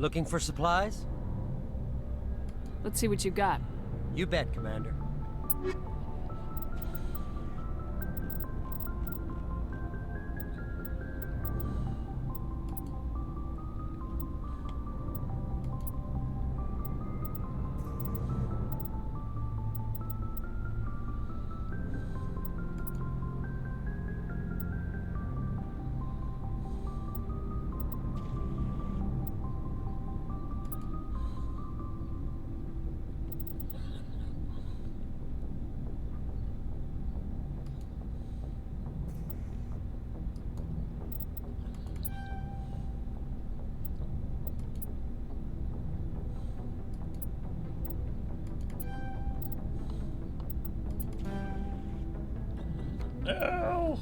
Looking for supplies? Let's see what you got. You bet, Commander. No.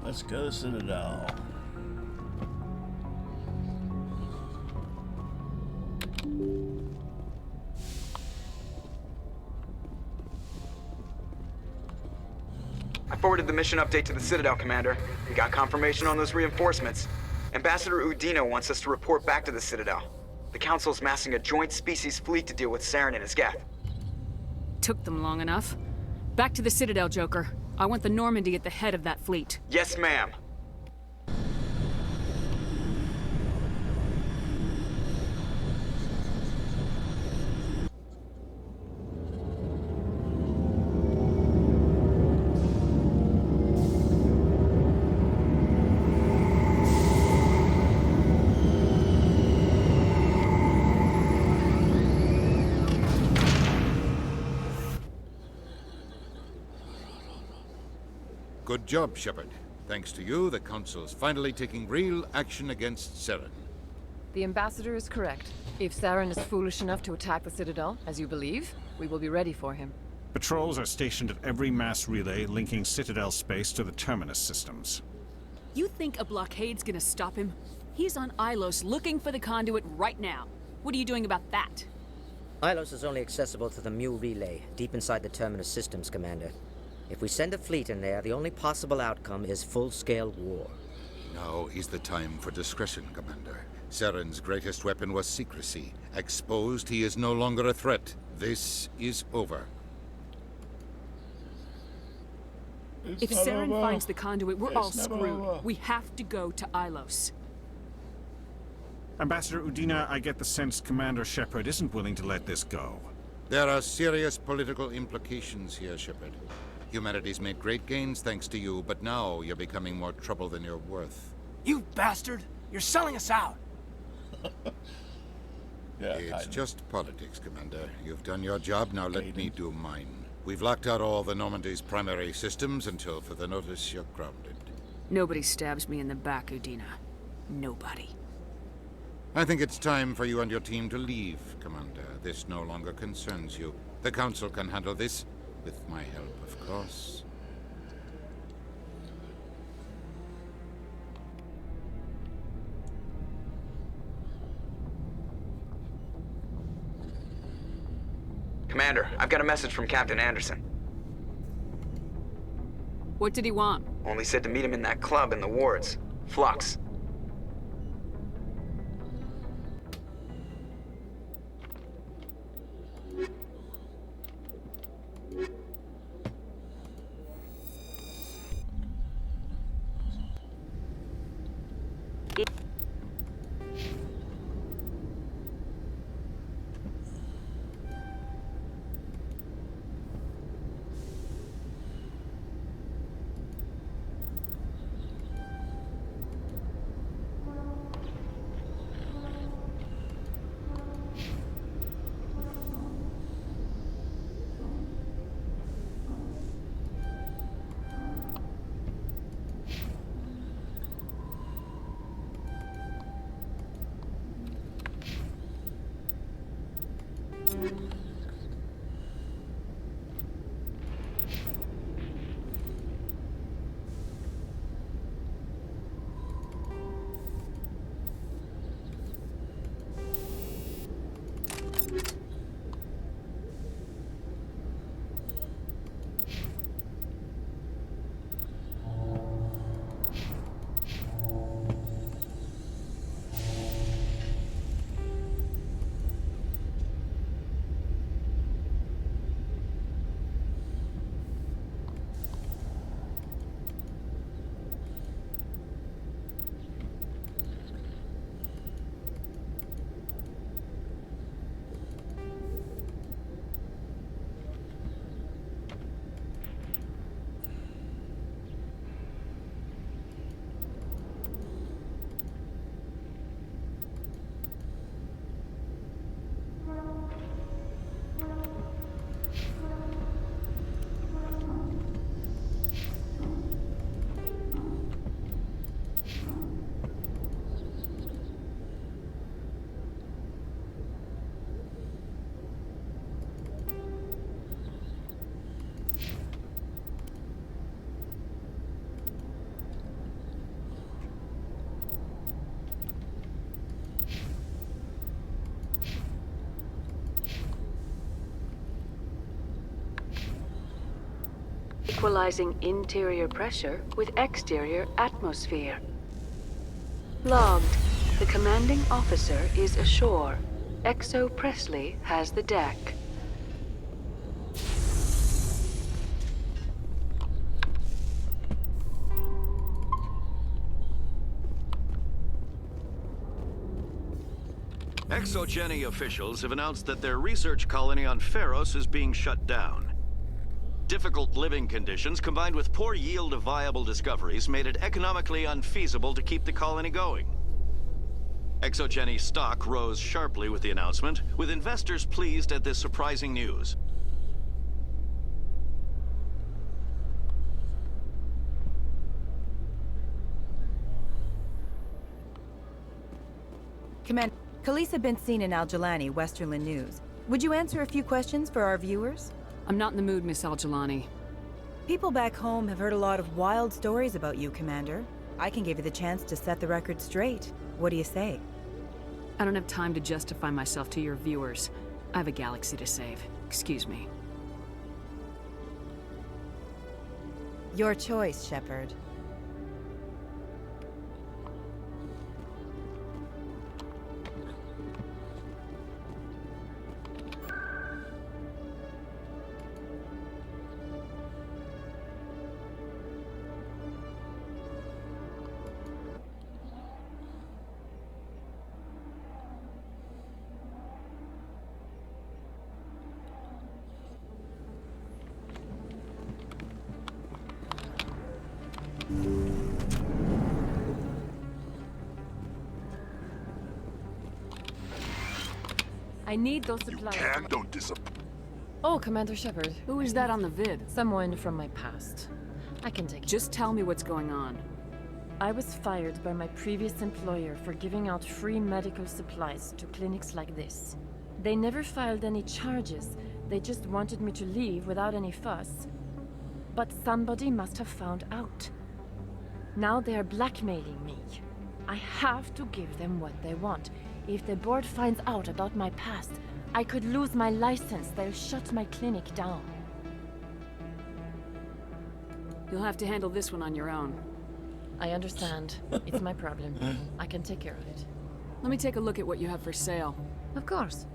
Let's go to Citadel. I forwarded the mission update to the Citadel, Commander. We got confirmation on those reinforcements. Ambassador Udina wants us to report back to the Citadel. The Council's massing a joint species fleet to deal with Saren and his Geth. Took them long enough. Back to the Citadel, Joker. I want the Normandy at the head of that fleet. Yes, ma'am. Good job, Shepard. Thanks to you, the Council's finally taking real action against Saren. The Ambassador is correct. If Saren is foolish enough to attack the Citadel, as you believe, we will be ready for him. Patrols are stationed at every mass relay linking Citadel space to the Terminus systems. You think a blockade's gonna stop him? He's on Ilos looking for the conduit right now. What are you doing about that? Ilos is only accessible to the Mu relay, deep inside the Terminus systems, Commander. If we send a fleet in there, the only possible outcome is full-scale war. Now is the time for discretion, Commander. Saren's greatest weapon was secrecy. Exposed, he is no longer a threat. This is over. If Saren finds the conduit, we're all screwed. We have to go to Ilos. Ambassador Udina, I get the sense Commander Shepard isn't willing to let this go. There are serious political implications here, Shepard. Humanity's made great gains thanks to you, but now you're becoming more trouble than you're worth. You bastard! You're selling us out! Yeah, It's kind of. just politics, Commander. You've done your job, now let me do mine. We've locked out all the Normandy's primary systems until further notice you're grounded. Nobody stabs me in the back, Udina. Nobody. I think it's time for you and your team to leave, Commander. This no longer concerns you. The Council can handle this, with my help, of course. Commander, I've got a message from Captain Anderson. What did he want? Only said to meet him in that club in the wards. Flux. Equalizing interior pressure with exterior atmosphere. Logged. The commanding officer is ashore. Exo Presley has the deck. Exogeny officials have announced that their research colony on Pharos is being shut down. Difficult living conditions combined with poor yield of viable discoveries made it economically unfeasible to keep the colony going. Exogeny stock rose sharply with the announcement, with investors pleased at this surprising news. Commander, Khaleesa been seen in Al-Jalani, Westerland News. Would you answer a few questions for our viewers? I'm not in the mood, Miss Al-Jalani. People back home have heard a lot of wild stories about you, Commander. I can give you the chance to set the record straight. What do you say? I don't have time to justify myself to your viewers. I have a galaxy to save. Excuse me. Your choice, Shepard. I need those supplies. Don't disappoint. Oh, Commander Shepard. Who is that on the vid? Someone from my past. I can take it. Just tell me what's going on. I was fired by my previous employer for giving out free medical supplies to clinics like this. They never filed any charges. They just wanted me to leave without any fuss. But somebody must have found out. Now they are blackmailing me. I have to give them what they want. If the board finds out about my past, I could lose my license. They'll shut my clinic down. You'll have to handle this one on your own. I understand. It's my problem. I can take care of it. Let me take a look at what you have for sale. Of course.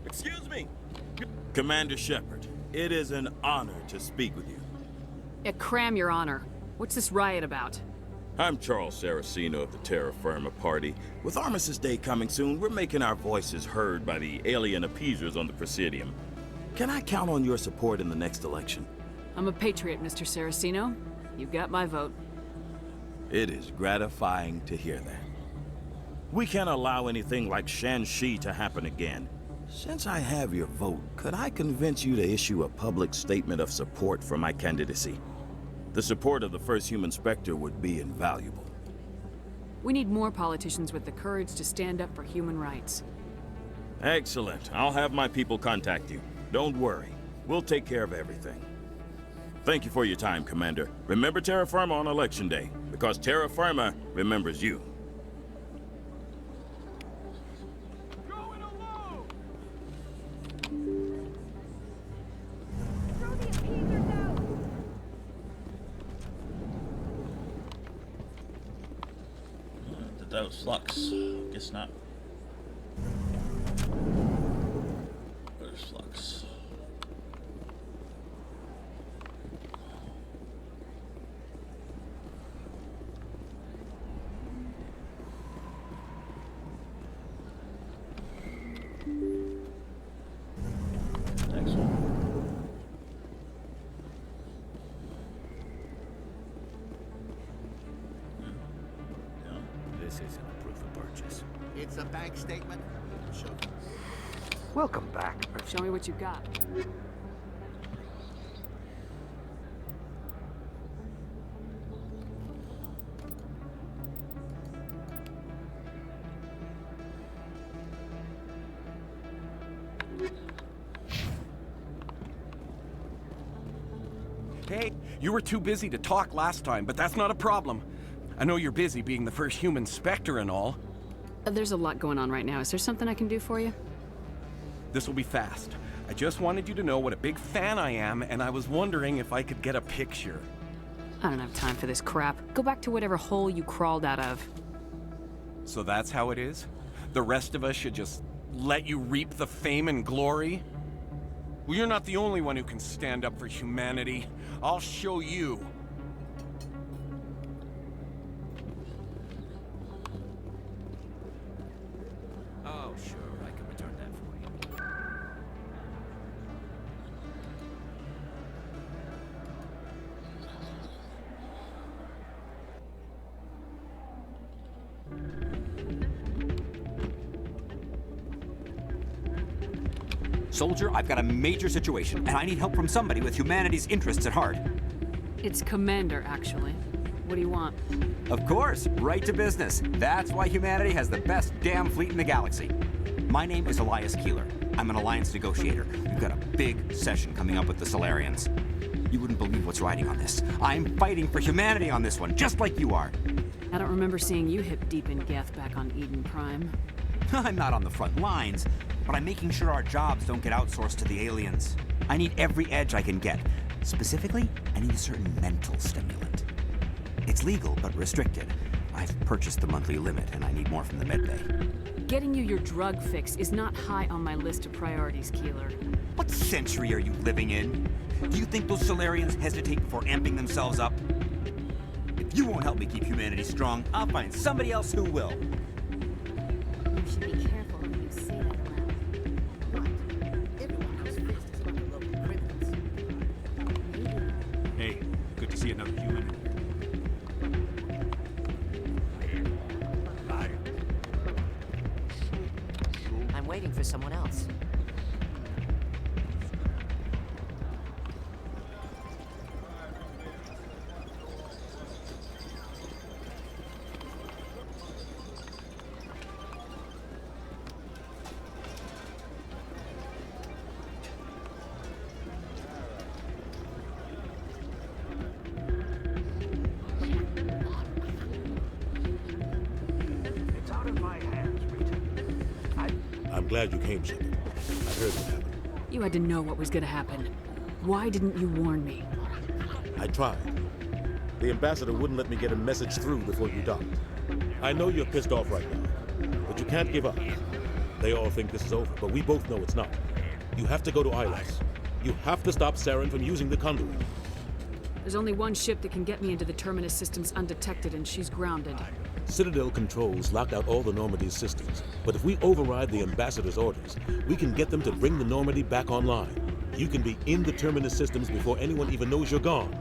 Excuse me. Commander Shepard, it is an honor to speak with you. Yeah, cram your honor. What's this riot about? I'm Charles Saraceno of the Terra Firma Party. With Armistice Day coming soon, we're making our voices heard by the alien appeasers on the Presidium. Can I count on your support in the next election? I'm a patriot, Mr. Saraceno. You got my vote. It is gratifying to hear that. We can't allow anything like Shanxi to happen again. Since I have your vote, could I convince you to issue a public statement of support for my candidacy? The support of the first human Spectre would be invaluable. We need more politicians with the courage to stand up for human rights. Excellent. I'll have my people contact you. Don't worry. We'll take care of everything. Thank you for your time, Commander. Remember Terra Firma on Election Day, because Terra Firma remembers you. That was Flux. Guess not. Where's Flux? Next one. This isn't a proof of purchase. It's a bank statement. Show me. Welcome back. Show me what you got. Hey, you were too busy to talk last time, but that's not a problem. I know you're busy being the first human Spectre and all. There's a lot going on right now. Is there something I can do for you? This will be fast. I just wanted you to know what a big fan I am, and I was wondering if I could get a picture. I don't have time for this crap. Go back to whatever hole you crawled out of. So that's how it is? The rest of us should just let you reap the fame and glory? Well, you're not the only one who can stand up for humanity. I'll show you. soldier, I've got a major situation, and I need help from somebody with humanity's interests at heart. It's Commander, actually. What do you want? Of course, right to business. That's why humanity has the best damn fleet in the galaxy. My name is Elias Keeler. I'm an alliance negotiator. We've got a big session coming up with the Solarians. You wouldn't believe what's riding on this. I'm fighting for humanity on this one, just like you are. I don't remember seeing you hip deep in Geth back on Eden Prime. I'm not on the front lines, but I'm making sure our jobs don't get outsourced to the aliens. I need every edge I can get. Specifically, I need a certain mental stimulant. It's legal, but restricted. I've purchased the monthly limit, and I need more from the medbay. Getting you your drug fix is not high on my list of priorities, Keeler. What century are you living in? Do you think those Solarians hesitate before amping themselves up? If you won't help me keep humanity strong, I'll find somebody else who will. You should be careful when you say that around. What? Everyone knows Fist is about the local criminals. Hey, good to see another human. I'm waiting for someone else. I'm glad you came, Shepard. I heard what happened. You had to know what was gonna happen. Why didn't you warn me? I tried. The ambassador wouldn't let me get a message through before you docked. I know you're pissed off right now, but you can't give up. They all think this is over, but we both know it's not. You have to go to Ilos. You have to stop Saren from using the conduit. There's only one ship that can get me into the Terminus systems undetected, and she's grounded. Citadel controls locked out all the Normandy's systems, but if we override the ambassador's orders, we can get them to bring the Normandy back online. You can be in the Terminus systems before anyone even knows you're gone.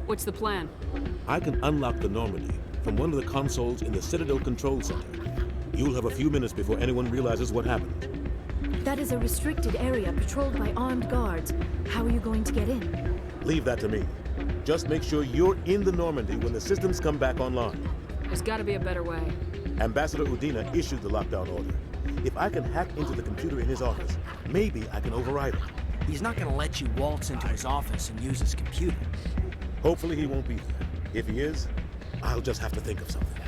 What's the plan? I can unlock the Normandy from one of the consoles in the Citadel Control Center. You'll have a few minutes before anyone realizes what happened. That is a restricted area patrolled by armed guards. How are you going to get in? Leave that to me. Just make sure you're in the Normandy when the systems come back online. There's gotta be a better way. Ambassador Udina issued the lockdown order. If I can hack into the computer in his office, maybe I can override it. He's not gonna let you waltz into his office and use his computer. Hopefully he won't be there. If he is, I'll just have to think of something.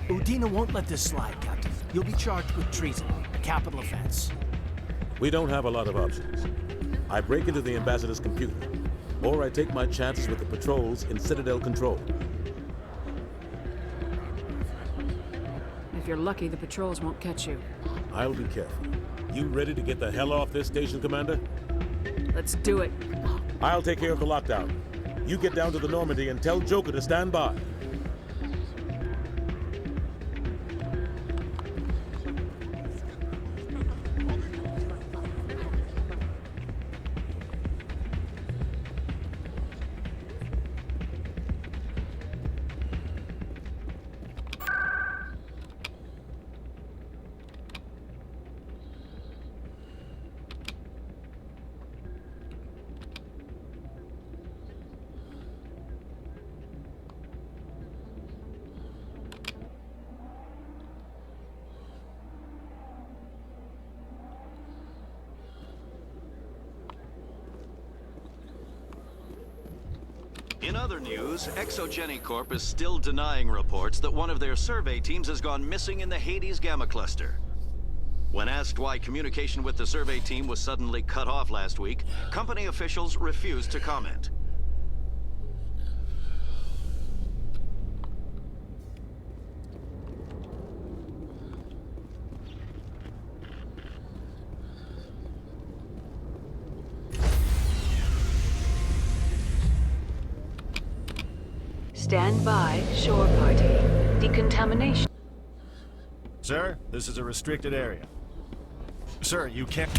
Udina won't let this slide, Captain. You'll be charged with treason, a capital offense. We don't have a lot of options. I break into the ambassador's computer, or I take my chances with the patrols in Citadel Control. If you're lucky, the patrols won't catch you. I'll be careful. You ready to get the hell off this station, Commander? Let's do it. I'll take care of the lockdown. You get down to the Normandy and tell Joker to stand by. In other news, Exogeny Corp is still denying reports that one of their survey teams has gone missing in the Hades Gamma Cluster. When asked why communication with the survey team was suddenly cut off last week, company officials refused to comment. Stand by, shore party. Decontamination. Sir, this is a restricted area. Sir, you can't...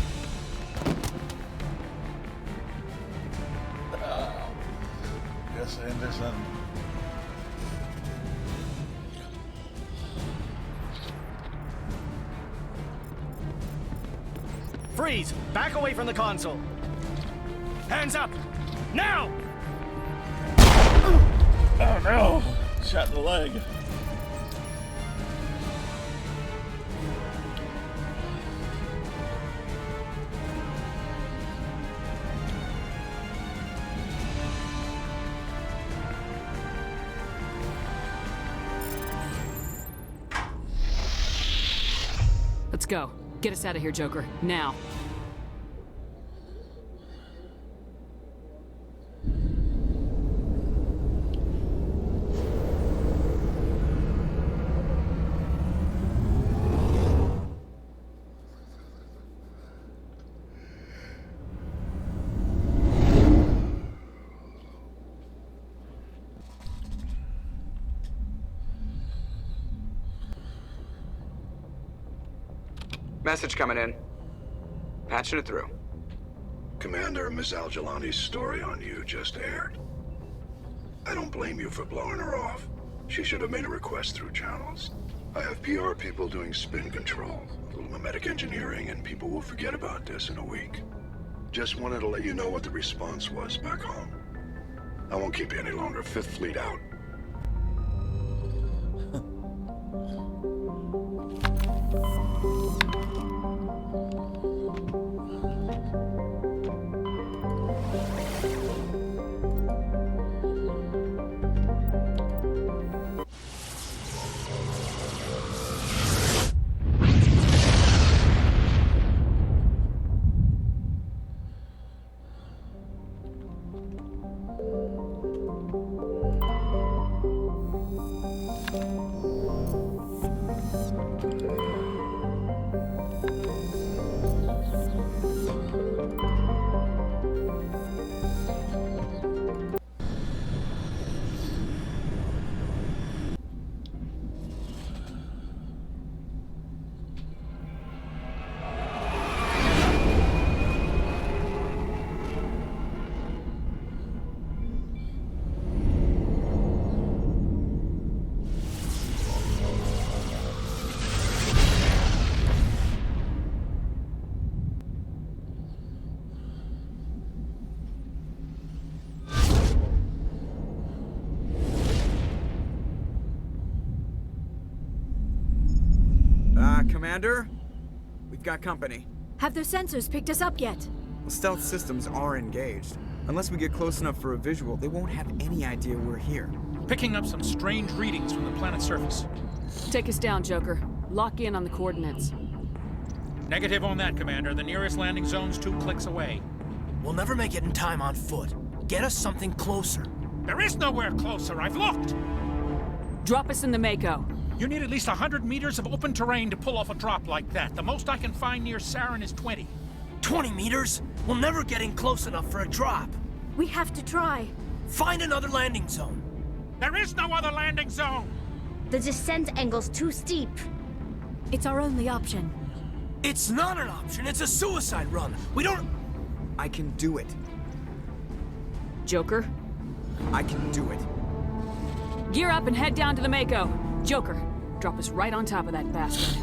Yes, Anderson. Freeze! Back away from the console! Hands up! Now! Oh no! Shot in the leg. Let's go. Get us out of here, Joker. Now. Message coming in. Patching it through. Commander, Miss Al-Jalani's story on you just aired. I don't blame you for blowing her off. She should have made a request through channels. I have PR people doing spin control, a little mimetic engineering, and people will forget about this in a week. Just wanted to let you know what the response was back home. I won't keep you any longer. Fifth Fleet out. Commander? We've got company. Have their sensors picked us up yet? Well, stealth systems are engaged. Unless we get close enough for a visual, they won't have any idea we're here. Picking up some strange readings from the planet's surface. Take us down, Joker. Lock in on the coordinates. Negative on that, Commander. The nearest landing zone's 2 clicks away. We'll never make it in time on foot. Get us something closer. There is nowhere closer. I've looked. Drop us in the Mako. You need at least 100 meters of open terrain to pull off a drop like that. The most I can find near Saren is 20. 20 meters? We'll never get in close enough for a drop. We have to try. Find another landing zone. There is no other landing zone! The descent angle's too steep. It's our only option. It's not an option. It's a suicide run. We don't... I can do it. Joker? I can do it. Gear up and head down to the Mako. Joker, drop us right on top of that bastard.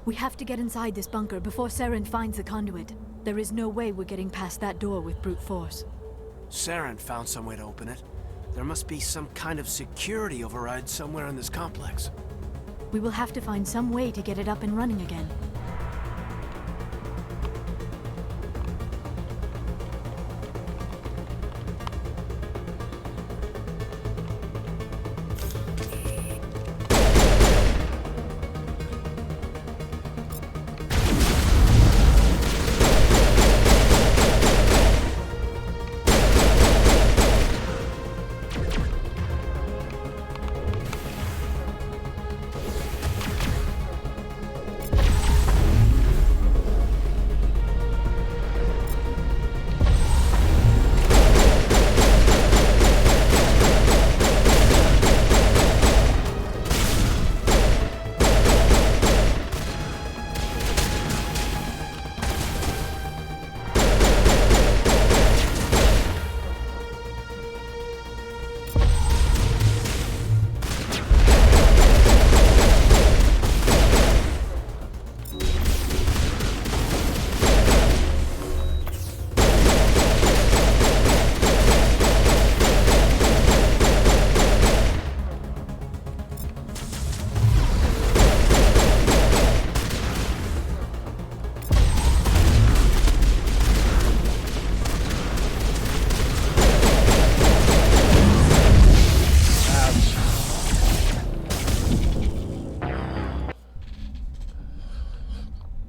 We have to get inside this bunker before Saren finds the conduit. There is no way we're getting past that door with brute force. Saren found some way to open it. There must be some kind of security override somewhere in this complex. We will have to find some way to get it up and running again.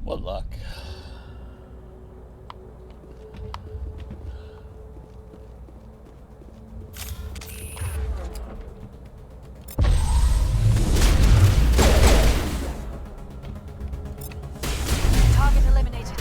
What luck. Target eliminated.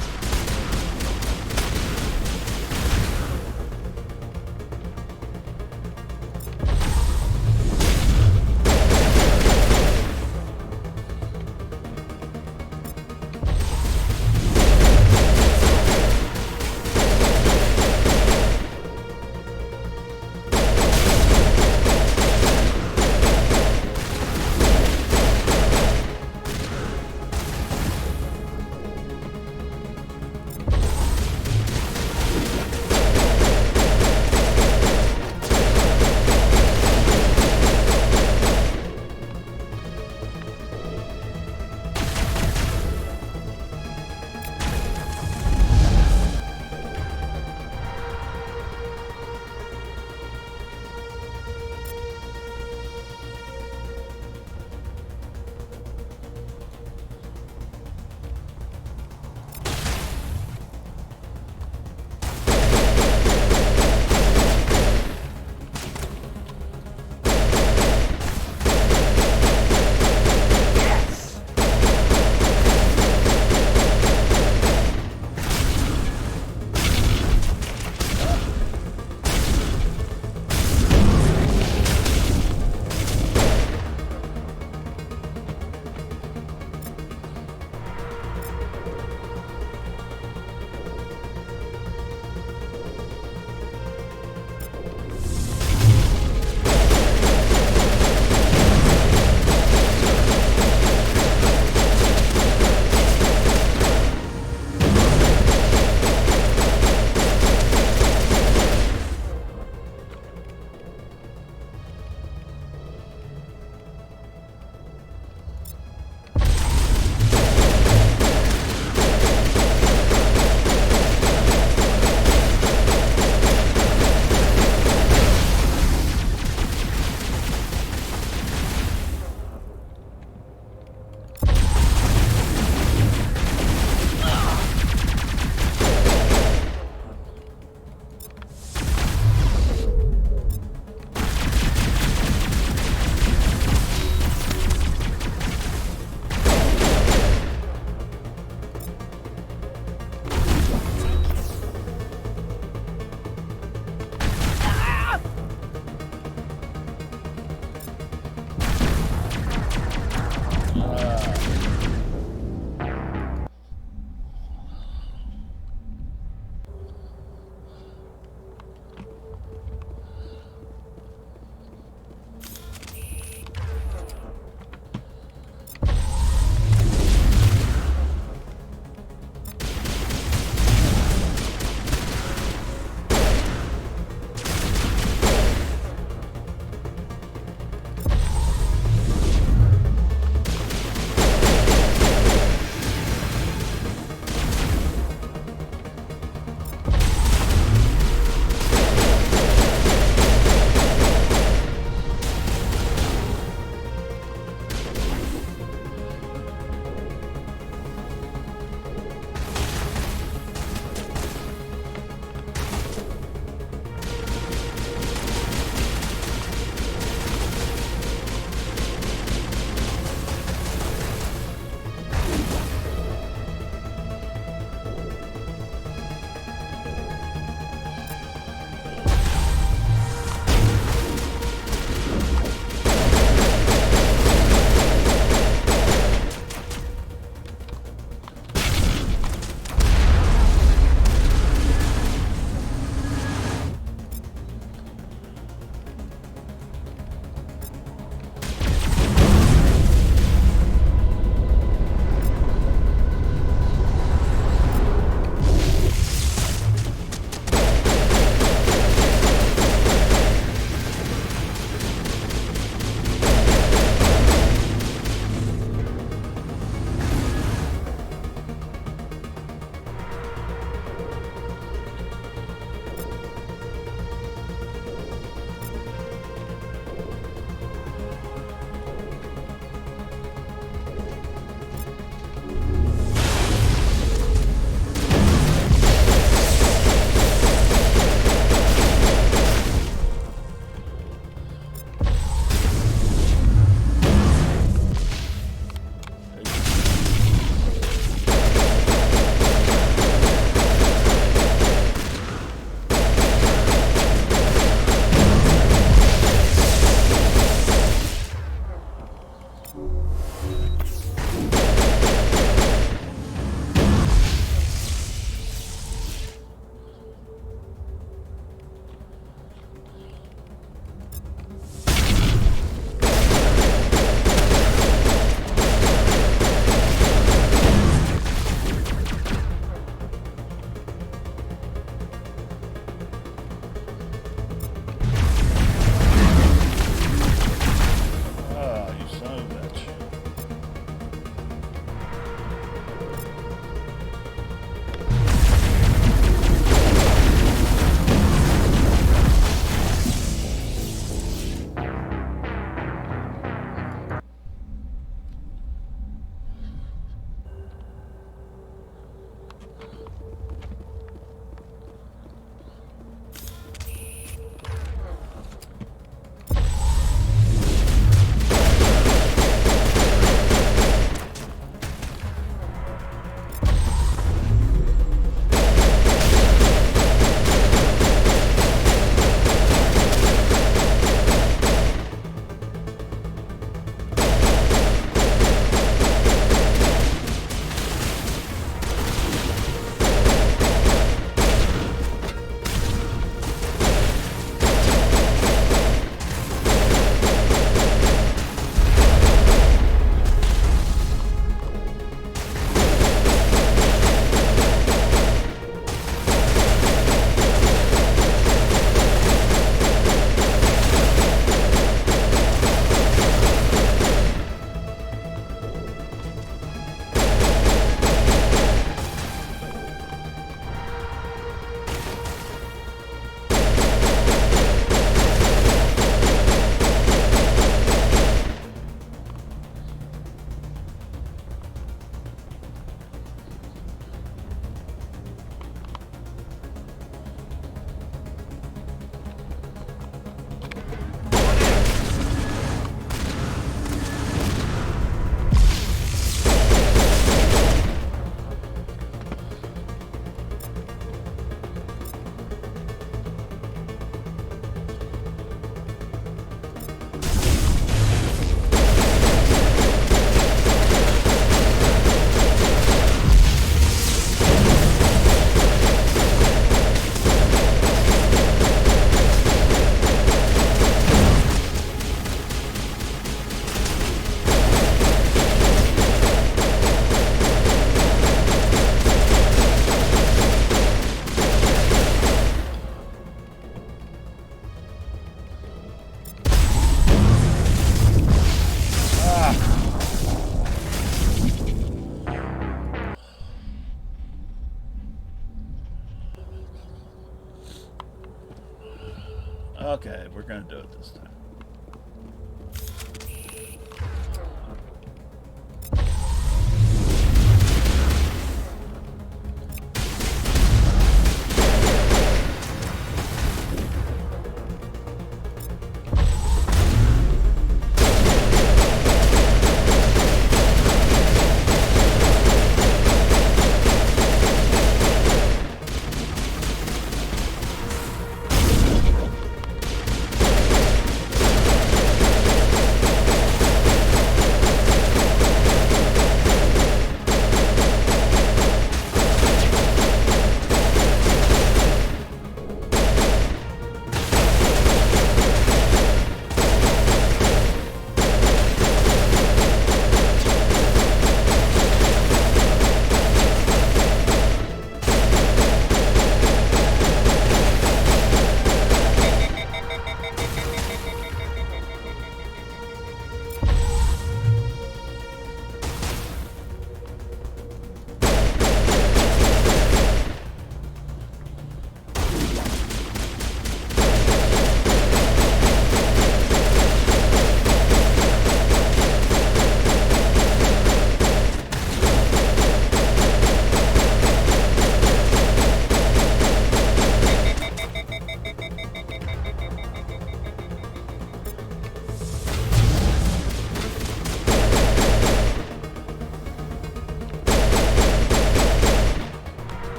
Okay, we're gonna do it this time.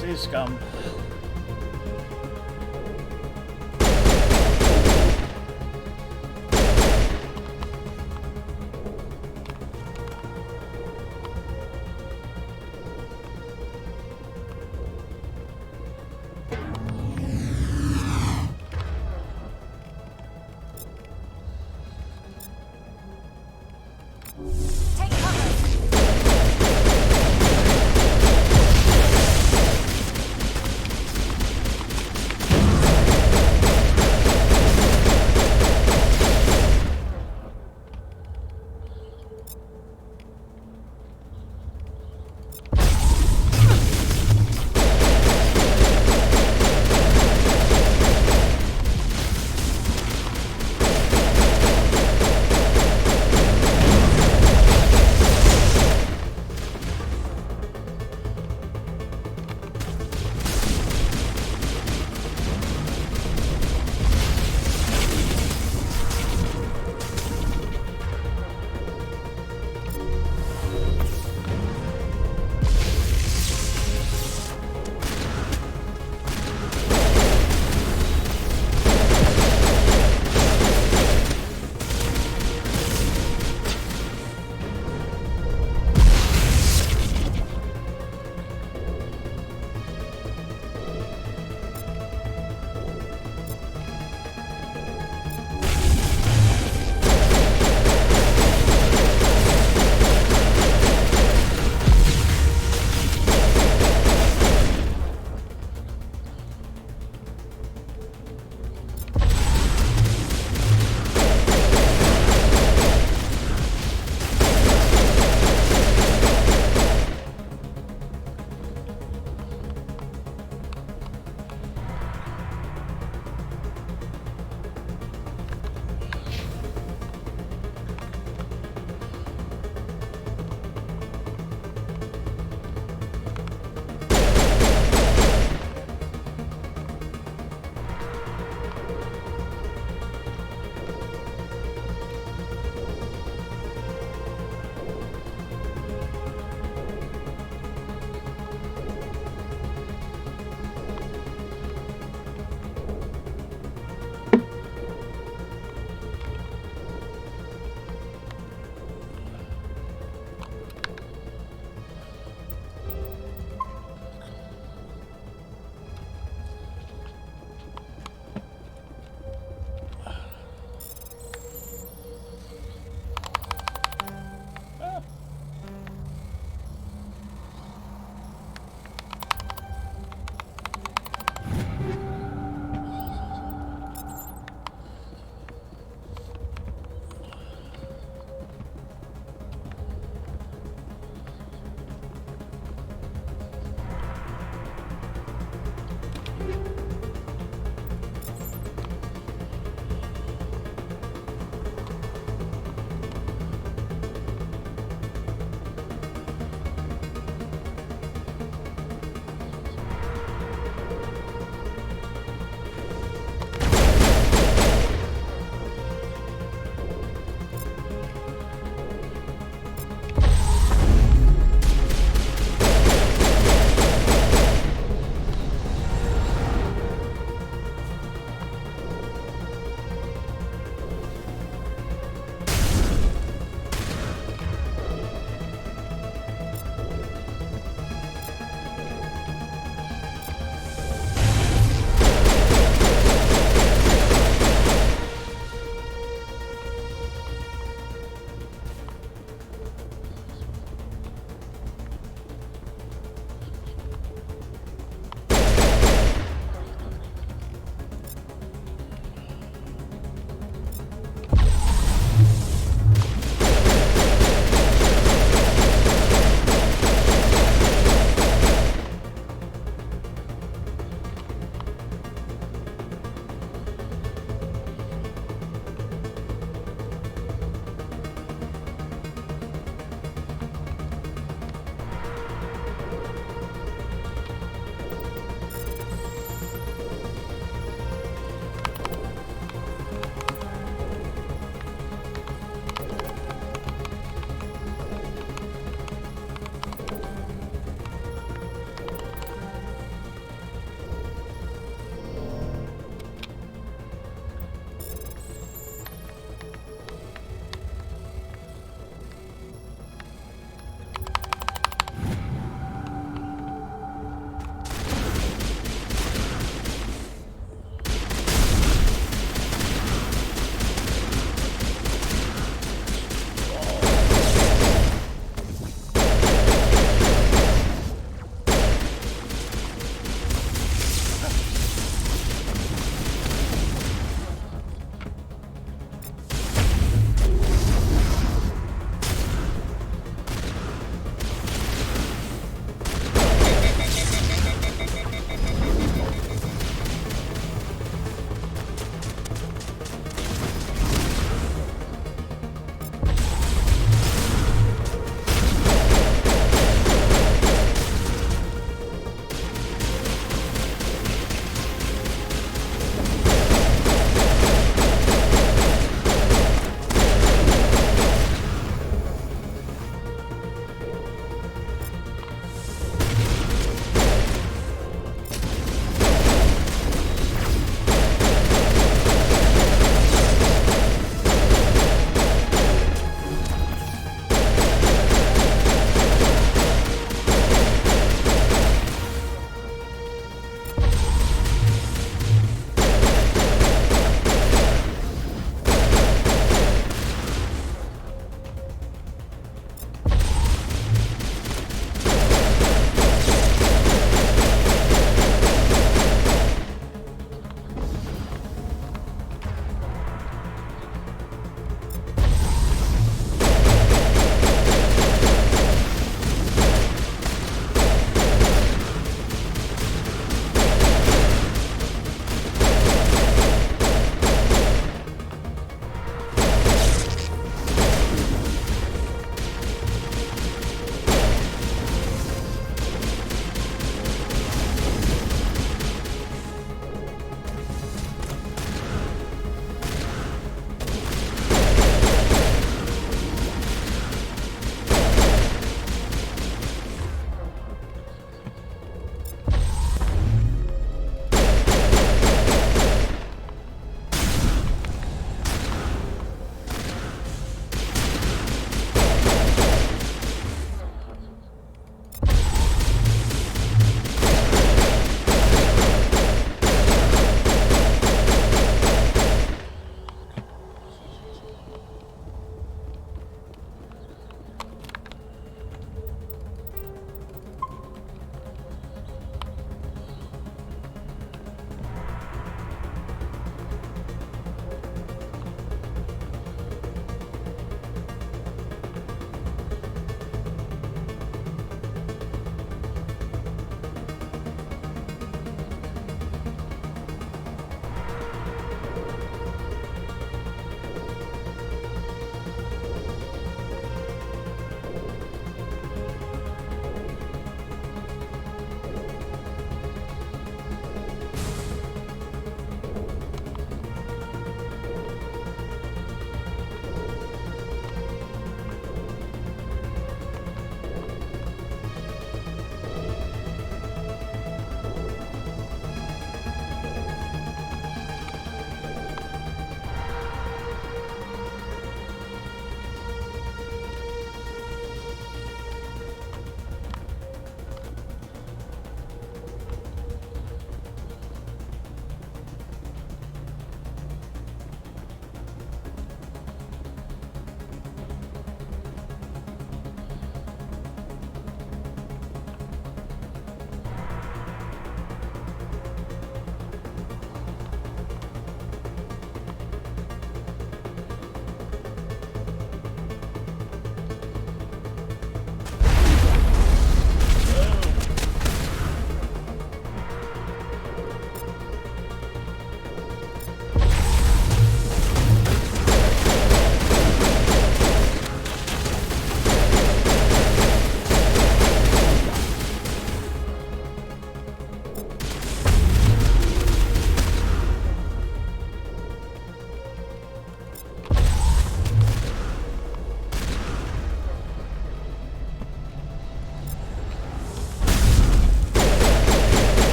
See, scum. Take cover.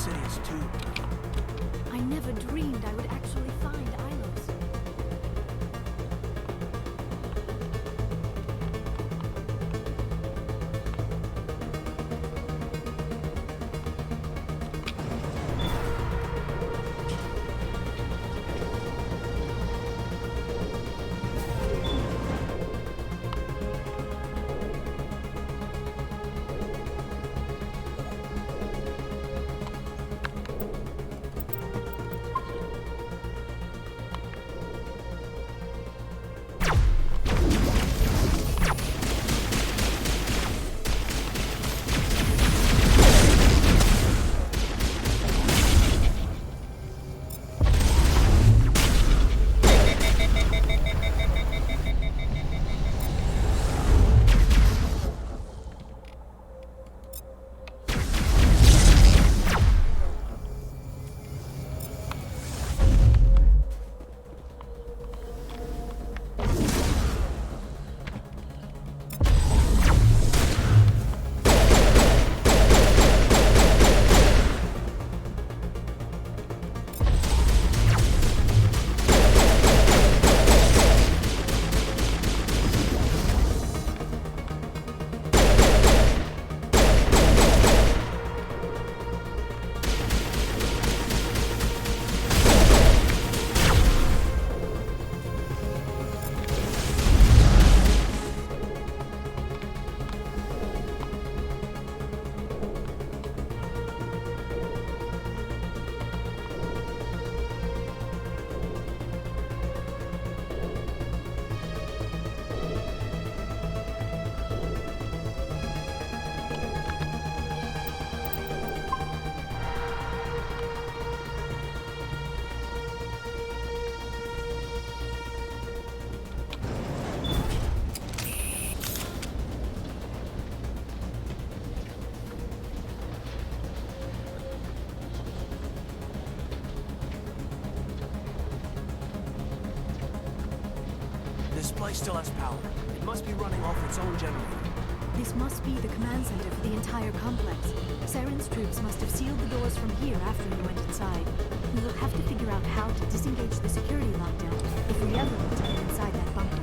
insidious too. I never dreamed I would actually find Ilos. This place still has power. It must be running off its own generator. This must be the command center for the entire complex. Saren's troops must have sealed the doors from here after we went inside. We will have to figure out how to disengage the security lockdown if we ever want to get inside that bunker.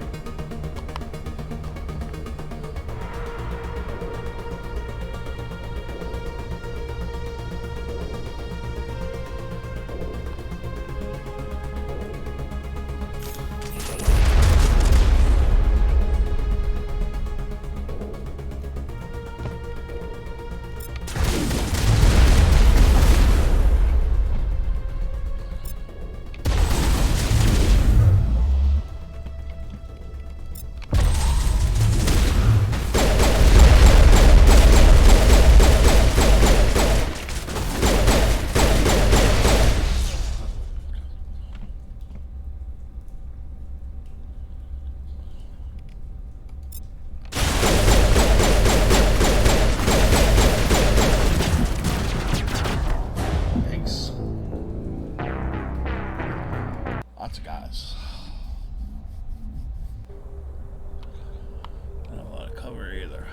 Lots of guys. Not a lot of cover either.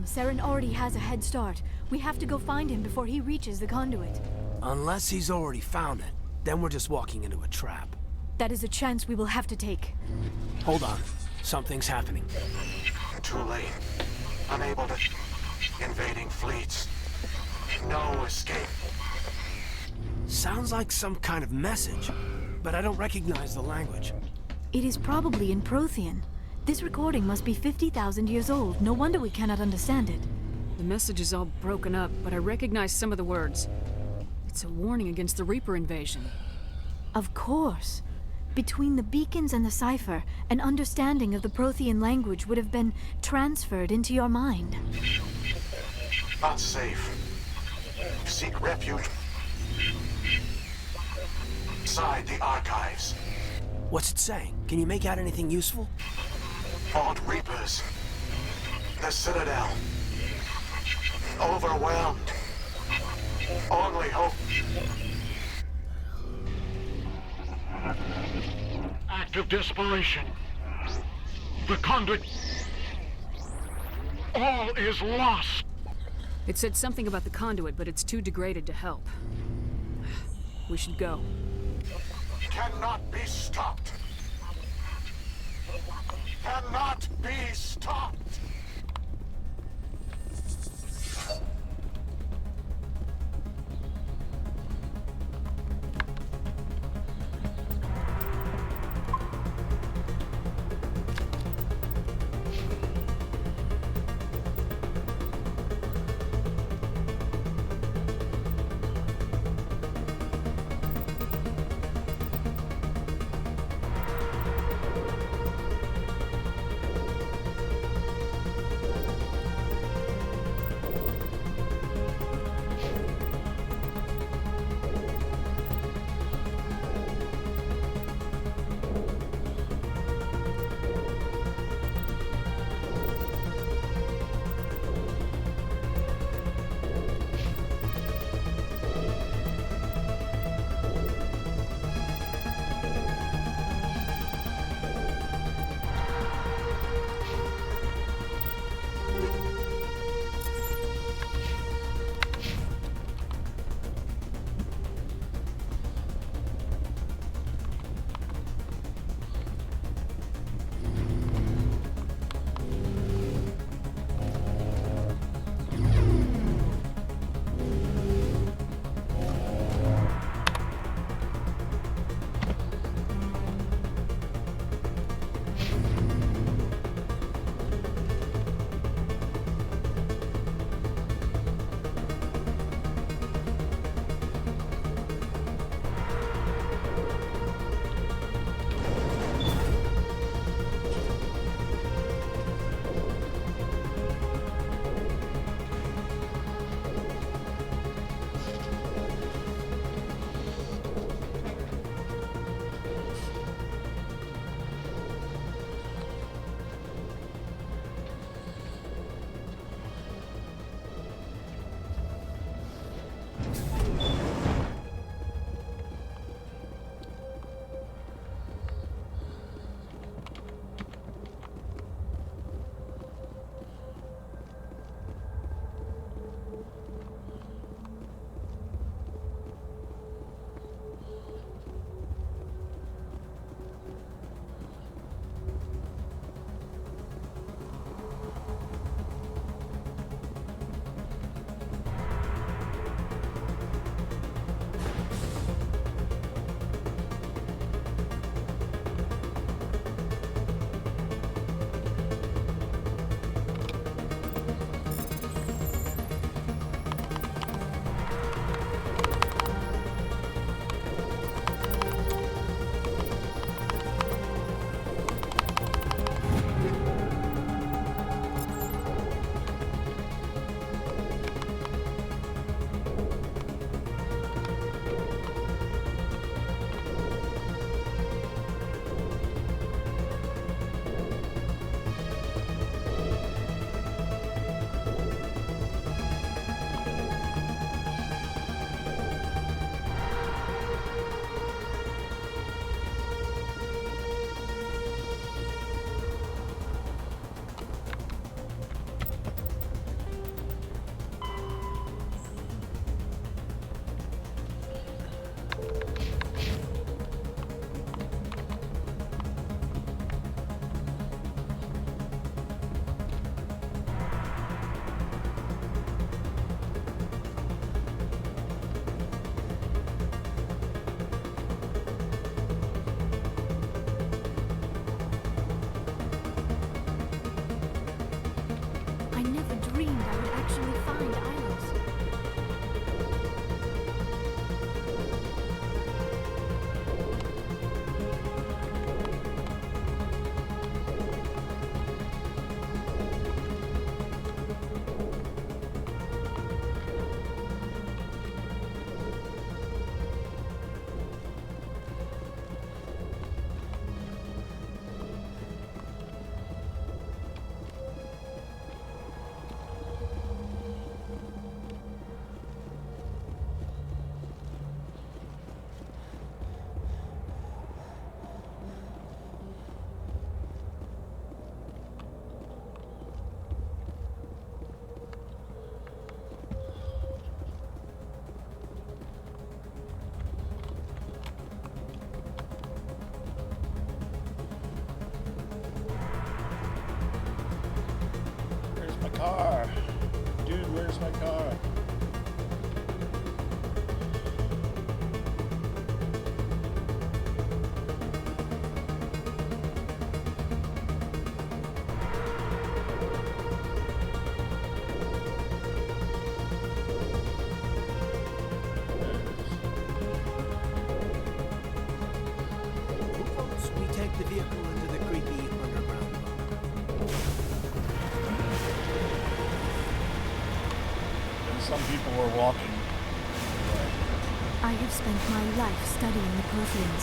problem. Saren already has a head start. We have to go find him before he reaches the conduit. Unless he's already found it, then we're just walking into a trap. That is a chance we will have to take. Hold on. Something's happening. Too late. Unable to... Invading fleets. No escape. Sounds like some kind of message, but I don't recognize the language. It is probably in Prothean. This recording must be 50,000 years old. No wonder we cannot understand it. The message is all broken up, but I recognize some of the words. It's a warning against the Reaper invasion. Of course. Between the beacons and the cipher, an understanding of the Prothean language would have been transferred into your mind. Not safe. Seek refuge inside the archives. What's it saying? Can you make out anything useful? Fought Reapers. The Citadel. Overwhelmed. Only hope. Act of desperation. The conduit. All is lost. It said something about the conduit, but it's too degraded to help. We should go. Cannot be stopped. Cannot be stopped. the vehicle into the creepy underground bunker. And some people were walking. I have spent my life studying the Protheans,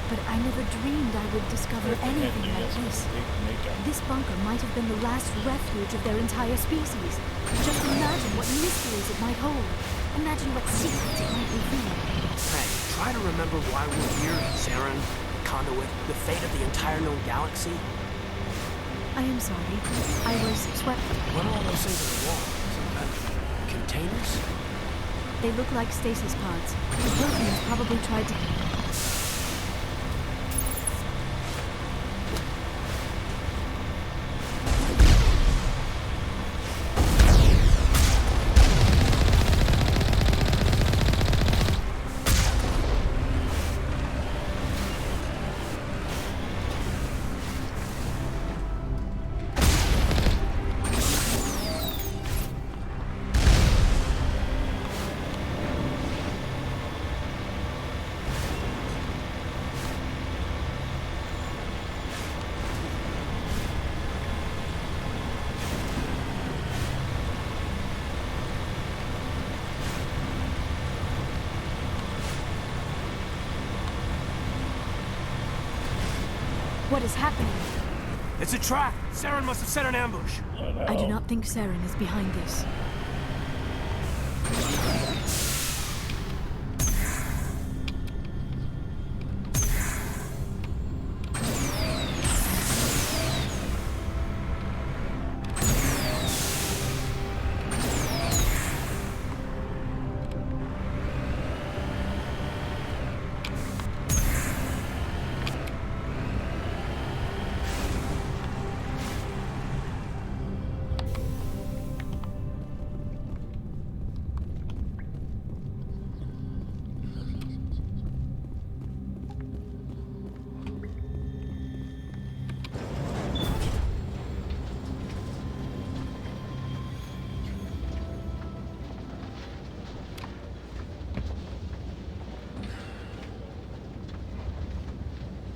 but I never dreamed I would discover anything like this. This bunker might have been the last refuge of their entire species. Just imagine what mysteries it might hold. Imagine what secrets it might reveal. Hey, try to remember why we're here, Saren, the conduit, the fate of the entire known galaxy. I am sorry. I was swept. What are all those things on the wall? Some kind of containers? They look like stasis pods. The Protheans probably tried to... What is happening? It's a trap! Saren must have set an ambush. I do not think Saren is behind this.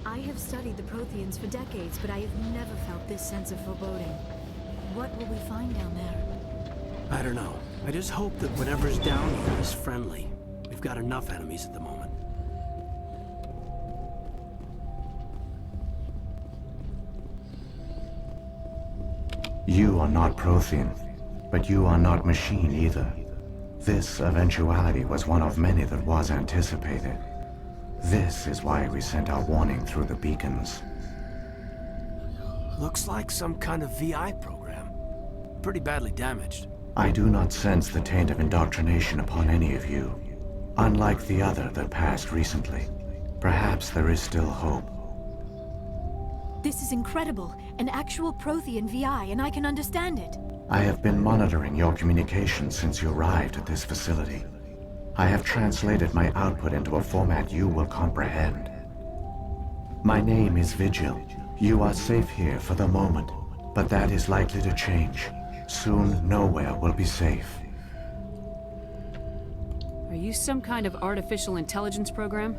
I have studied the Protheans for decades, but I have never felt this sense of foreboding. What will we find down there? I don't know. I just hope that whatever's down here is friendly. We've got enough enemies at the moment. You are not Prothean, but you are not machine either. This eventuality was one of many that was anticipated. This is why we sent our warning through the beacons. Looks like some kind of VI program. Pretty badly damaged. I do not sense the taint of indoctrination upon any of you, unlike the other that passed recently. Perhaps there is still hope. This is incredible. An actual Prothean VI, and I can understand it. I have been monitoring your communications since you arrived at this facility. I have translated my output into a format you will comprehend. My name is Vigil. You are safe here for the moment, but that is likely to change. Soon, nowhere will be safe. Are you some kind of artificial intelligence program?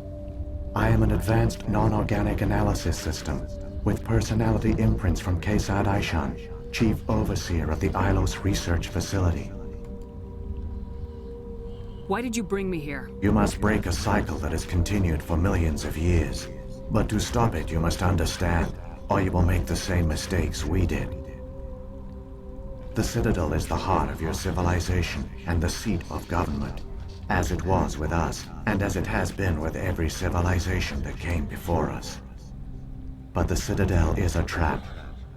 I am an advanced non-organic analysis system, with personality imprints from Kesad Aishan, Chief Overseer of the Ilos Research Facility. Why did you bring me here? You must break a cycle that has continued for millions of years. But to stop it, you must understand, or you will make the same mistakes we did. The Citadel is the heart of your civilization and the seat of government, as it was with us, and as it has been with every civilization that came before us. But the Citadel is a trap.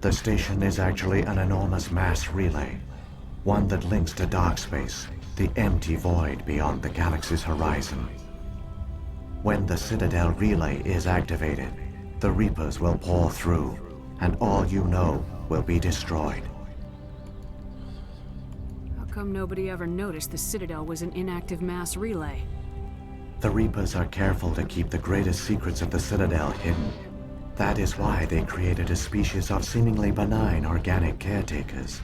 The station is actually an enormous mass relay, one that links to dark space, the empty void beyond the galaxy's horizon. When the Citadel relay is activated, the Reapers will pour through, and all you know will be destroyed. How come nobody ever noticed the Citadel was an inactive mass relay? The Reapers are careful to keep the greatest secrets of the Citadel hidden. That is why they created a species of seemingly benign organic caretakers.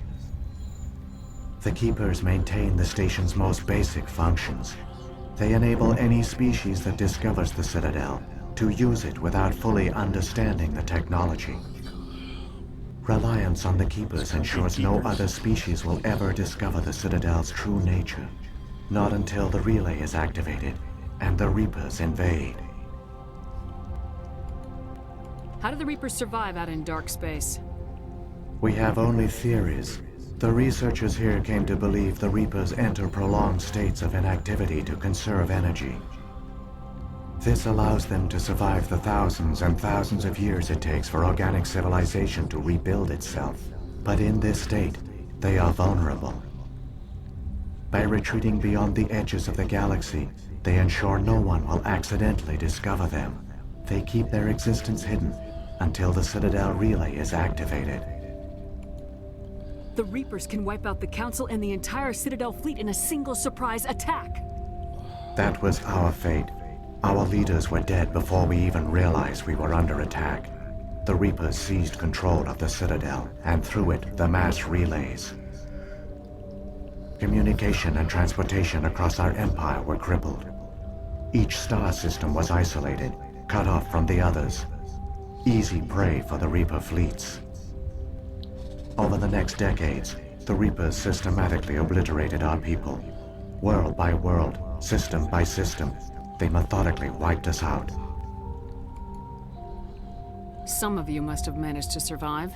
The Keepers maintain the station's most basic functions. They enable any species that discovers the Citadel to use it without fully understanding the technology. Reliance on the Keepers ensures no other species will ever discover the Citadel's true nature. Not until the relay is activated and the Reapers invade. How do the Reapers survive out in dark space? We have only theories. The researchers here came to believe the Reapers enter prolonged states of inactivity to conserve energy. This allows them to survive the thousands and thousands of years it takes for organic civilization to rebuild itself. But in this state, they are vulnerable. By retreating beyond the edges of the galaxy, they ensure no one will accidentally discover them. They keep their existence hidden until the Citadel relay is activated. The Reapers can wipe out the Council and the entire Citadel fleet in a single surprise attack. That was our fate. Our leaders were dead before we even realized we were under attack. The Reapers seized control of the Citadel, and through it, the mass relays. Communication and transportation across our empire were crippled. Each star system was isolated, cut off from the others. Easy prey for the Reaper fleets. Over the next decades, the Reapers systematically obliterated our people. World by world, system by system, they methodically wiped us out. Some of you must have managed to survive.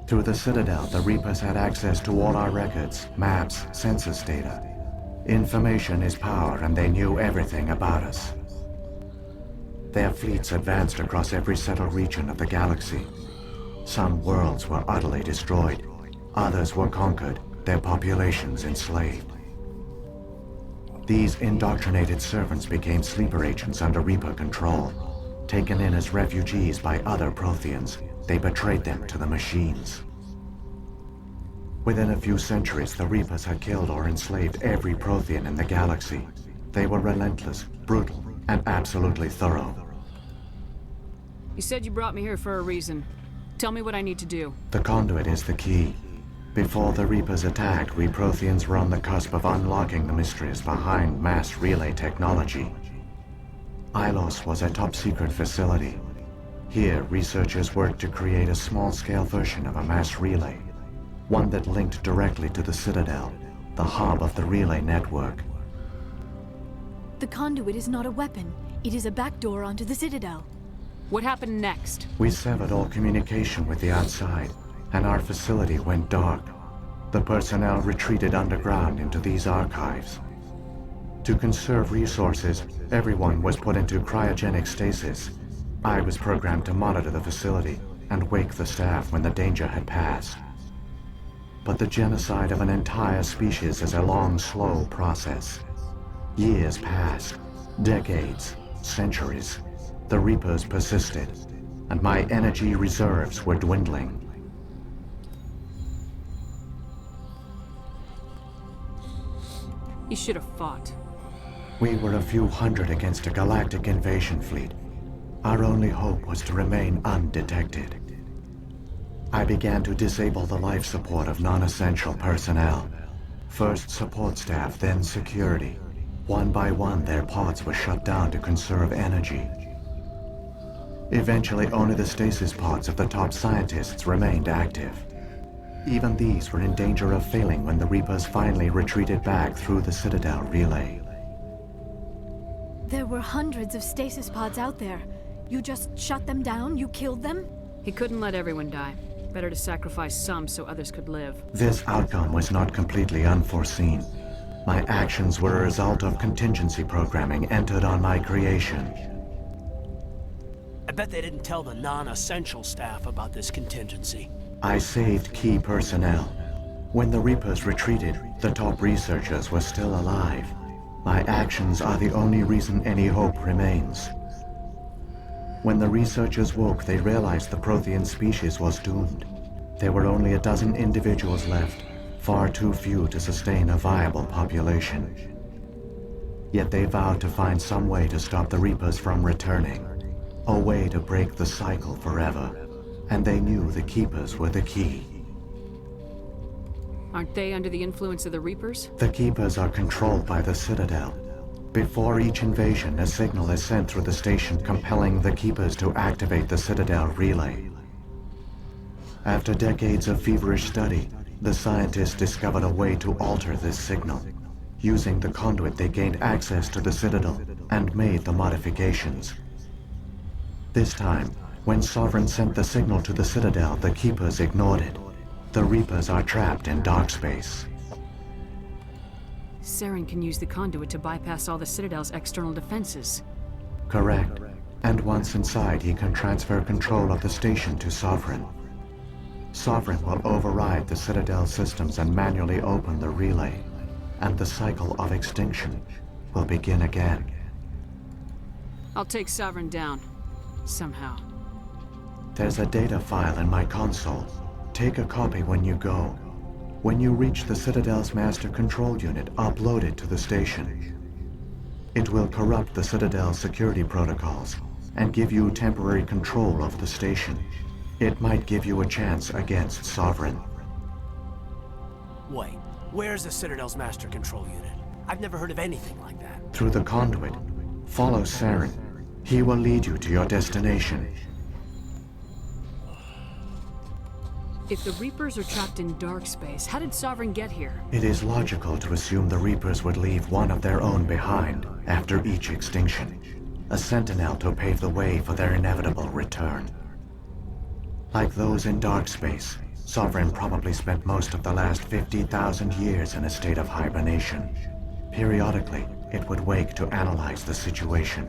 Through the Citadel, the Reapers had access to all our records, maps, census data. Information is power, and they knew everything about us. Their fleets advanced across every settled region of the galaxy. Some worlds were utterly destroyed. Others were conquered, their populations enslaved. These indoctrinated servants became sleeper agents under Reaper control. Taken in as refugees by other Protheans, they betrayed them to the machines. Within a few centuries, the Reapers had killed or enslaved every Prothean in the galaxy. They were relentless, brutal, and absolutely thorough. You said you brought me here for a reason. Tell me what I need to do. The conduit is the key. Before the Reapers attacked, we Protheans were on the cusp of unlocking the mysteries behind mass relay technology. Ilos was a top-secret facility. Here, researchers worked to create a small-scale version of a mass relay. One that linked directly to the Citadel, the hub of the relay network. The conduit is not a weapon. It is a backdoor onto the Citadel. What happened next? We severed all communication with the outside, and our facility went dark. The personnel retreated underground into these archives. To conserve resources, everyone was put into cryogenic stasis. I was programmed to monitor the facility and wake the staff when the danger had passed. But the genocide of an entire species is a long, slow process. Years passed, decades, centuries. The Reapers persisted, and my energy reserves were dwindling. You should have fought. We were a few hundred against a galactic invasion fleet. Our only hope was to remain undetected. I began to disable the life support of non-essential personnel. First support staff, then security. One by one, their pods were shut down to conserve energy. Eventually, only the stasis pods of the top scientists remained active. Even these were in danger of failing when the Reapers finally retreated back through the Citadel relay. There were hundreds of stasis pods out there. You just shut them down? You killed them? He couldn't let everyone die. Better to sacrifice some so others could live. This outcome was not completely unforeseen. My actions were a result of contingency programming entered on my creation. I bet they didn't tell the non-essential staff about this contingency. I saved key personnel. When the Reapers retreated, the top researchers were still alive. My actions are the only reason any hope remains. When the researchers woke, they realized the Prothean species was doomed. There were only a dozen individuals left, far too few to sustain a viable population. Yet they vowed to find some way to stop the Reapers from returning, a way to break the cycle forever. And they knew the Keepers were the key. Aren't they under the influence of the Reapers? The Keepers are controlled by the Citadel. Before each invasion, a signal is sent through the station compelling the Keepers to activate the Citadel relay. After decades of feverish study, the scientists discovered a way to alter this signal. Using the conduit, they gained access to the Citadel and made the modifications. This time, when Sovereign sent the signal to the Citadel, the Keepers ignored it. The Reapers are trapped in dark space. Saren can use the conduit to bypass all the Citadel's external defenses. Correct. And once inside, he can transfer control of the station to Sovereign. Sovereign will override the Citadel systems and manually open the relay, and the cycle of extinction will begin again. I'll take Sovereign down. Somehow. There's a data file in my console. Take a copy when you go. When you reach the Citadel's master control unit, upload it to the station. It will corrupt the Citadel's security protocols and give you temporary control of the station. It might give you a chance against Sovereign. Wait, where's the Citadel's master control unit? I've never heard of anything like that. Through the conduit, follow Saren. He will lead you to your destination. If the Reapers are trapped in dark space, how did Sovereign get here? It is logical to assume the Reapers would leave one of their own behind after each extinction. A sentinel to pave the way for their inevitable return. Like those in dark space, Sovereign probably spent most of the last 50,000 years in a state of hibernation. Periodically, it would wake to analyze the situation.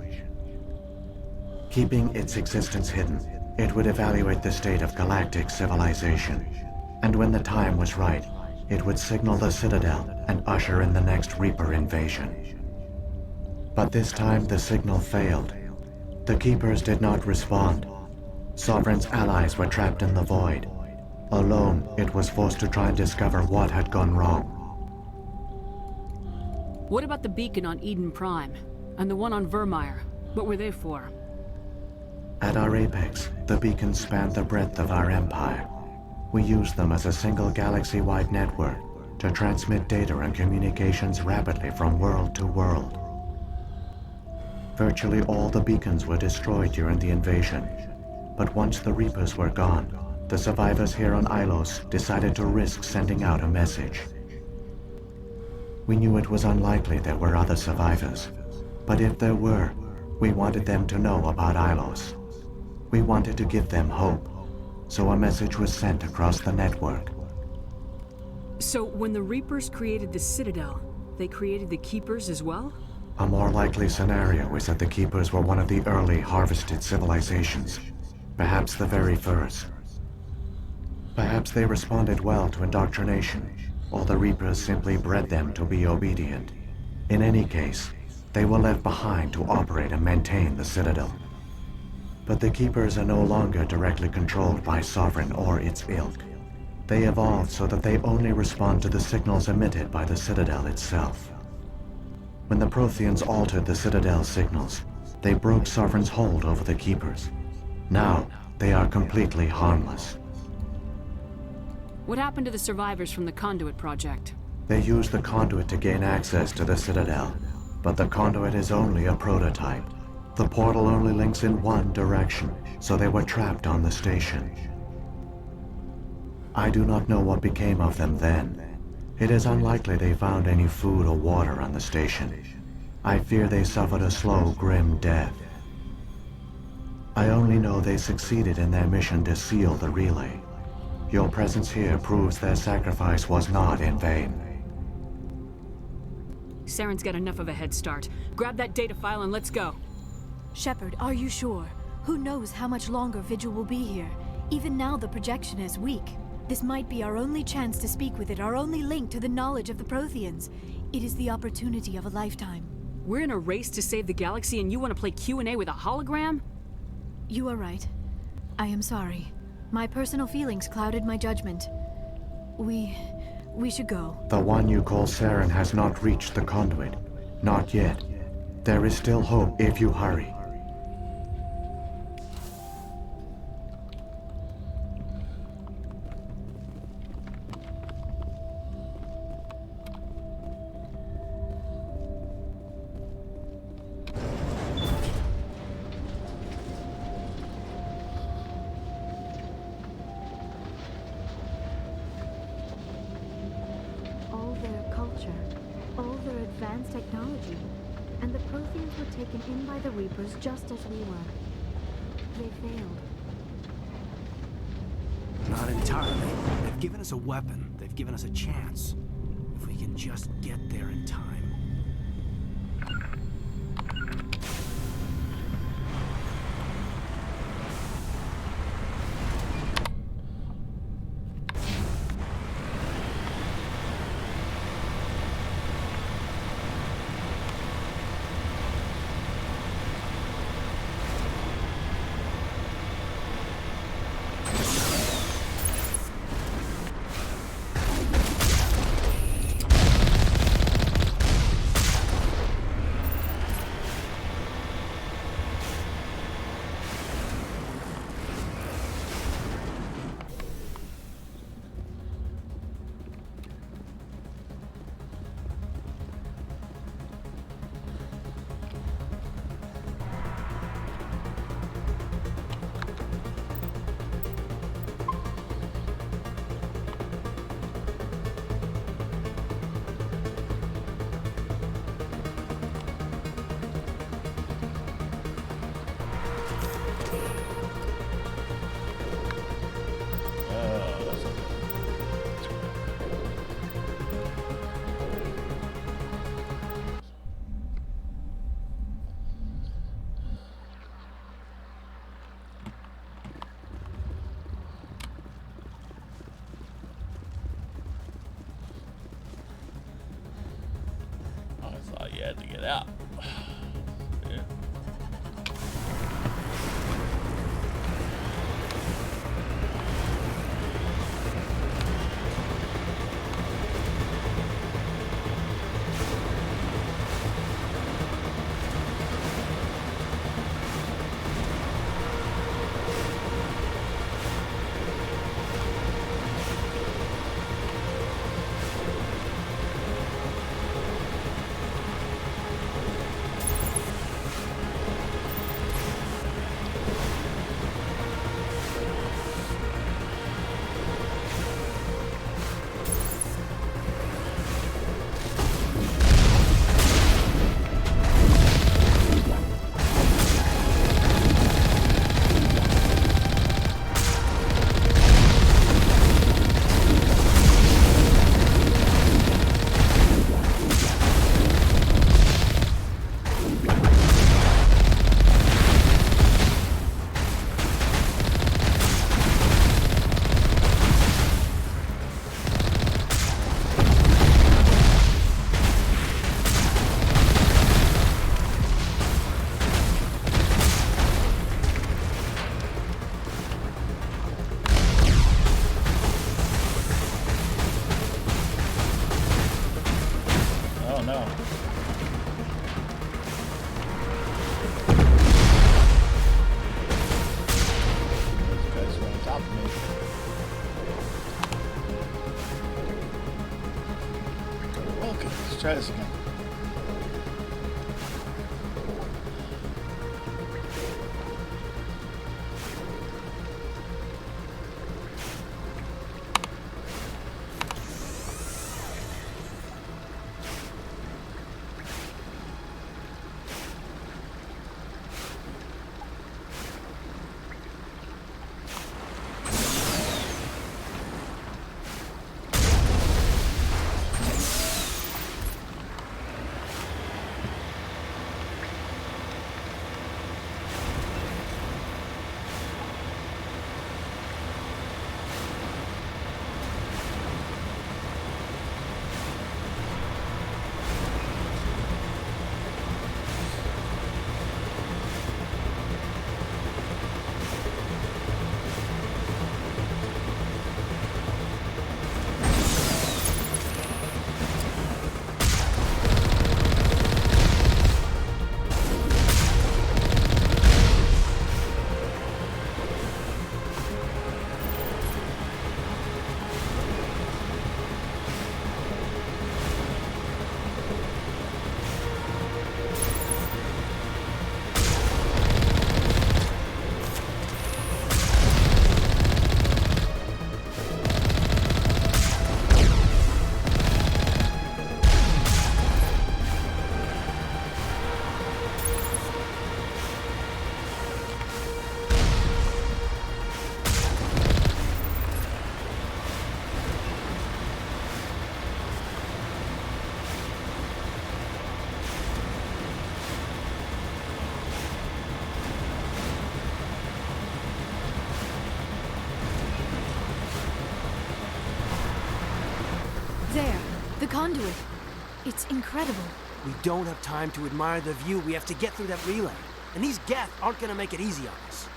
Keeping its existence hidden, it would evaluate the state of galactic civilization. And when the time was right, it would signal the Citadel and usher in the next Reaper invasion. But this time the signal failed. The Keepers did not respond. Sovereign's allies were trapped in the void. Alone, it was forced to try and discover what had gone wrong. What about the beacon on Eden Prime? And the one on Vermeer? What were they for? At our apex, the beacons spanned the breadth of our empire. We used them as a single galaxy-wide network to transmit data and communications rapidly from world to world. Virtually all the beacons were destroyed during the invasion, but once the Reapers were gone, the survivors here on Ilos decided to risk sending out a message. We knew it was unlikely there were other survivors, but if there were, we wanted them to know about Ilos. We wanted to give them hope, so a message was sent across the network. So when the Reapers created the Citadel, they created the Keepers as well? A more likely scenario is that the Keepers were one of the early harvested civilizations, perhaps the very first. Perhaps they responded well to indoctrination, or the Reapers simply bred them to be obedient. In any case, they were left behind to operate and maintain the Citadel. But the Keepers are no longer directly controlled by Sovereign or its ilk. They evolved so that they only respond to the signals emitted by the Citadel itself. When the Protheans altered the Citadel's signals, they broke Sovereign's hold over the Keepers. Now, they are completely harmless. What happened to the survivors from the Conduit project? They used the conduit to gain access to the Citadel, but the conduit is only a prototype. The portal only links in one direction, so they were trapped on the station. I do not know what became of them then. It is unlikely they found any food or water on the station. I fear they suffered a slow, grim death. I only know they succeeded in their mission to seal the relay. Your presence here proves their sacrifice was not in vain. Saren's got enough of a head start. Grab that data file and let's go. Shepard, are you sure? Who knows how much longer Vigil will be here? Even now the projection is weak. This might be our only chance to speak with it, our only link to the knowledge of the Protheans. It is the opportunity of a lifetime. We're in a race to save the galaxy and you want to play Q&A with a hologram? You are right. I am sorry. My personal feelings clouded my judgment. We should go. The one you call Saren has not reached the conduit. Not yet. There is still hope if you hurry. advanced technology, and the Protheans were taken in by the Reapers just as we were. They failed. Not entirely. They've given us a weapon. They've given us a chance. If we can just get there in time. You had to get out. Yeah. Try this again. conduit. It's incredible. We don't have time to admire the view. We have to get through that relay. And these Geth aren't gonna make it easy on us.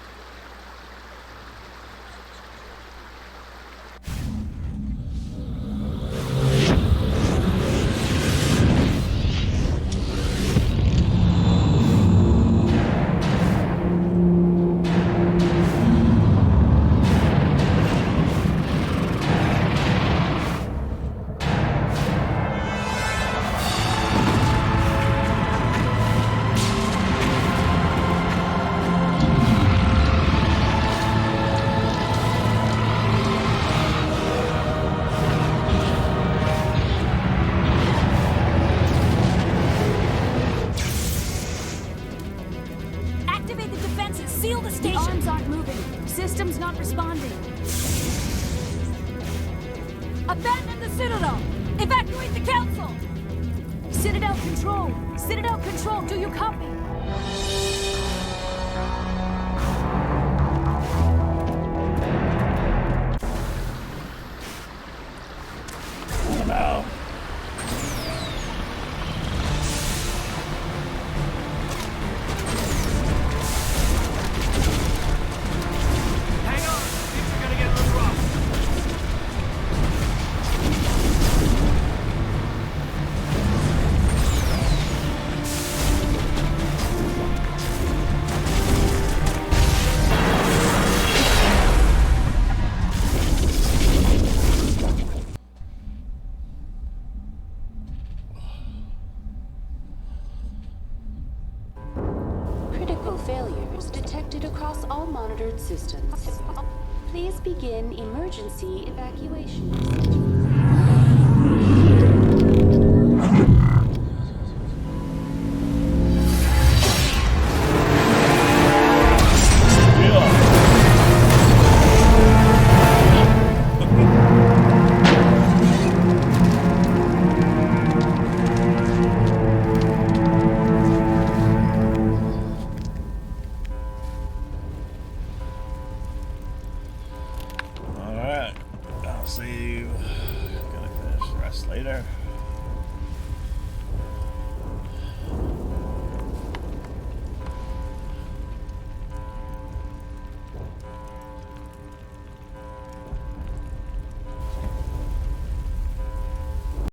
Seal the station! The arms aren't moving. System's not responding. Abandon the Citadel! Evacuate the Council! Citadel Control! Citadel Control, do you copy? No. Failures detected across all monitored systems. Please begin emergency evacuation. Alright, I'll see you. Gonna finish the rest later.